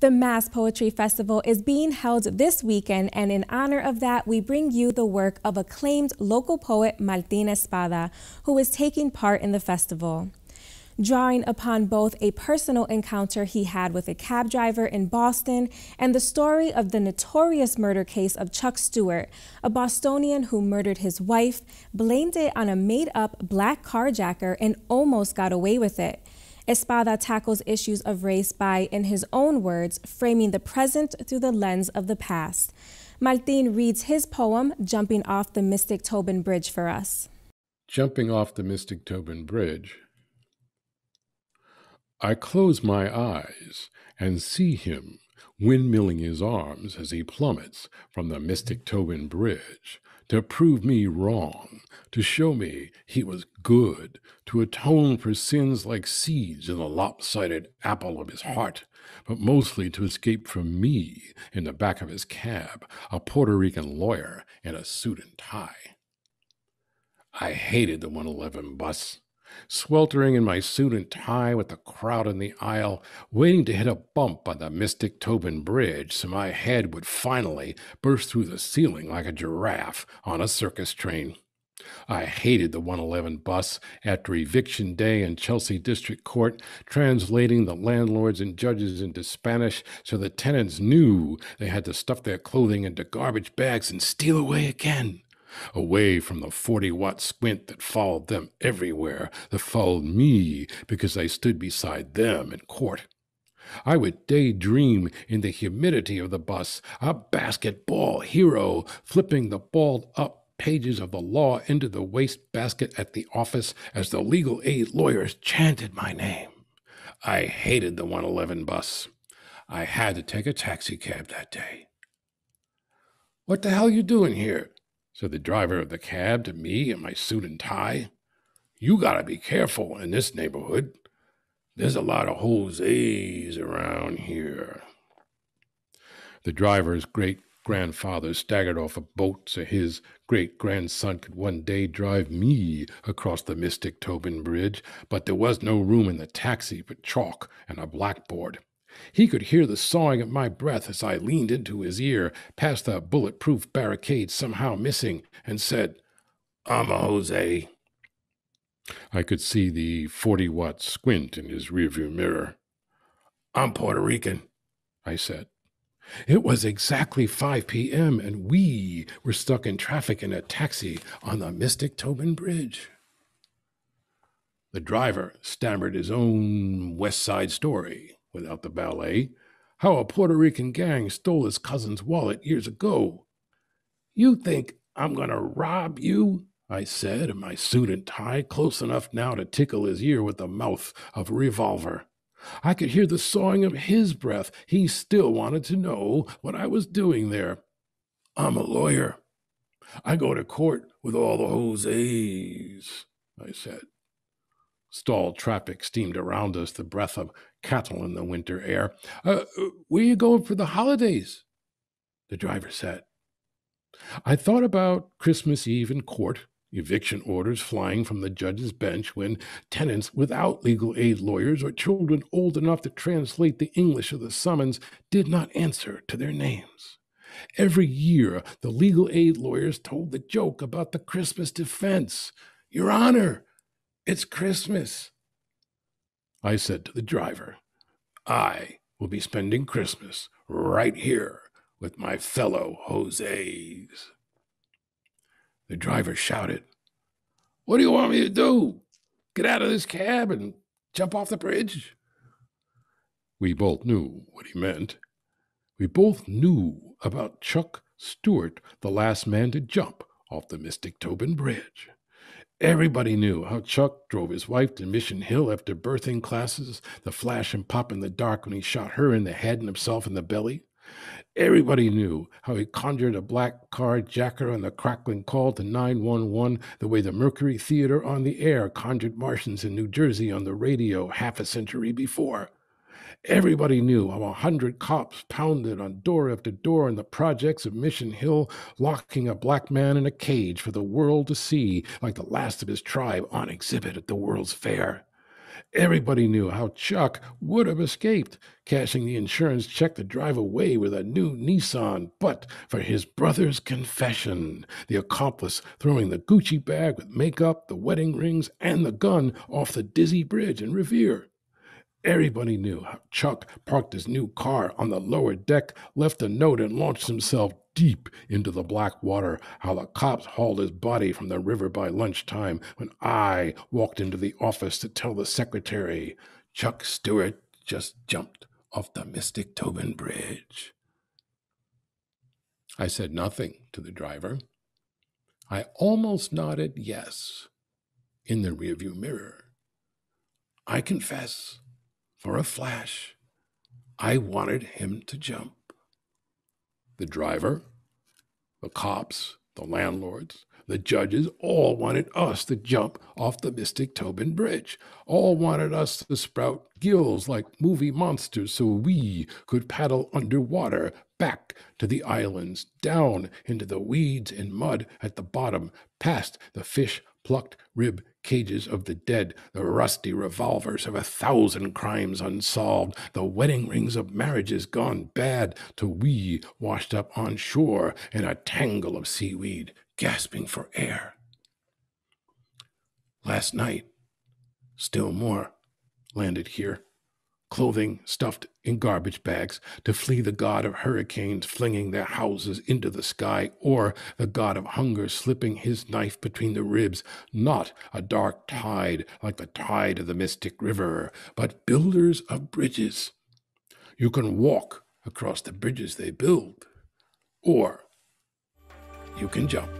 The Mass Poetry Festival is being held this weekend, and in honor of that, we bring you the work of acclaimed local poet Martín Espada, who is taking part in the festival. Drawing upon both a personal encounter he had with a cab driver in Boston and the story of the notorious murder case of Chuck Stuart, a Bostonian who murdered his wife, blamed it on a made-up black carjacker, and almost got away with it. Espada tackles issues of race by, in his own words, framing the present through the lens of the past. Martín reads his poem, Jumping Off the Mystic Tobin Bridge, for us. Jumping off the Mystic Tobin Bridge. I close my eyes and see him windmilling his arms as he plummets from the Mystic Tobin Bridge to prove me wrong, to show me he was good, to atone for sins like seeds in the lopsided apple of his heart, but mostly to escape from me in the back of his cab, a Puerto Rican lawyer in a suit and tie. I hated the 111 bus. Sweltering in my suit and tie with the crowd in the aisle, waiting to hit a bump on the Mystic Tobin Bridge so my head would finally burst through the ceiling like a giraffe on a circus train. I hated the 111 bus after eviction day in Chelsea District Court, translating the landlords and judges into Spanish so the tenants knew they had to stuff their clothing into garbage bags and steal away again. Away from the 40-watt squint that followed them everywhere, that followed me because I stood beside them in court. I would daydream in the humidity of the bus, a basketball hero, flipping the balled-up pages of the law into the wastebasket at the office as the legal aid lawyers chanted my name. I hated the 111 bus. I had to take a taxi cab that day. "What the hell are you doing here?" said the driver of the cab to me in my suit and tie. "You gotta be careful in this neighborhood. There's a lot of Jose's around here." The driver's great-grandfather staggered off a boat so his great-grandson could one day drive me across the Mystic Tobin Bridge, but there was no room in the taxi but chalk and a blackboard. He could hear the sawing of my breath as I leaned into his ear, past the bulletproof barricade somehow missing, and said, "I'm a Jose." I could see the 40-watt squint in his rearview mirror. "I'm Puerto Rican," I said. It was exactly 5 p.m., and we were stuck in traffic in a taxi on the Mystic Tobin Bridge. The driver stammered his own West Side story, without the ballet, how a Puerto Rican gang stole his cousin's wallet years ago. "You think I'm going to rob you?" I said in my suit and tie, close enough now to tickle his ear with the mouth of a revolver. I could hear the sawing of his breath. He still wanted to know what I was doing there. "I'm a lawyer. I go to court with all the Jose's," I said. Stalled traffic steamed around us, the breath of cattle in the winter air. Where you going for the holidays?" the driver said. I thought about Christmas Eve in court, eviction orders flying from the judge's bench when tenants without legal aid lawyers or children old enough to translate the English of the summons did not answer to their names. Every year, the legal aid lawyers told the joke about the Christmas defense. "Your Honor, it's Christmas." I said to the driver, "I will be spending Christmas right here with my fellow Jose's." The driver shouted, "What do you want me to do? Get out of this cab and jump off the bridge?" We both knew what he meant. We both knew about Chuck Stuart, the last man to jump off the Mystic Tobin Bridge. Everybody knew how Chuck drove his wife to Mission Hill after birthing classes, the flash and pop in the dark when he shot her in the head and himself in the belly. Everybody knew how he conjured a black carjacker on the crackling call to 911 the way the Mercury Theater on the Air conjured Martians in New Jersey on the radio half a century before. Everybody knew how 100 cops pounded on door after door in the projects of Mission Hill, locking a black man in a cage for the world to see, like the last of his tribe on exhibit at the World's Fair. Everybody knew how Chuck would have escaped, cashing the insurance check to drive away with a new Nissan, but for his brother's confession, the accomplice throwing the Gucci bag with makeup, the wedding rings, and the gun off the dizzy bridge in Revere. Everybody knew how Chuck parked his new car on the lower deck, left a note, and launched himself deep into the black water, how the cops hauled his body from the river by lunchtime when I walked into the office to tell the secretary Chuck Stuart just jumped off the Mystic Tobin Bridge. I said nothing to the driver. I almost nodded yes in the rearview mirror. I confess, for a flash, I wanted him to jump. The driver, the cops, the landlords, the judges all wanted us to jump off the Mystic Tobin Bridge. All wanted us to sprout gills like movie monsters so we could paddle underwater back to the islands, down into the weeds and mud at the bottom, past the fish-plucked rib cages of the dead, the rusty revolvers of 1,000 crimes unsolved, the wedding rings of marriages gone bad, till we washed up on shore in a tangle of seaweed, gasping for air. Last night, still more landed here, clothing stuffed in garbage bags to flee the god of hurricanes flinging their houses into the sky, or the god of hunger slipping his knife between the ribs, not a dark tide like the tide of the Mystic River, but builders of bridges. You can walk across the bridges they build, or you can jump.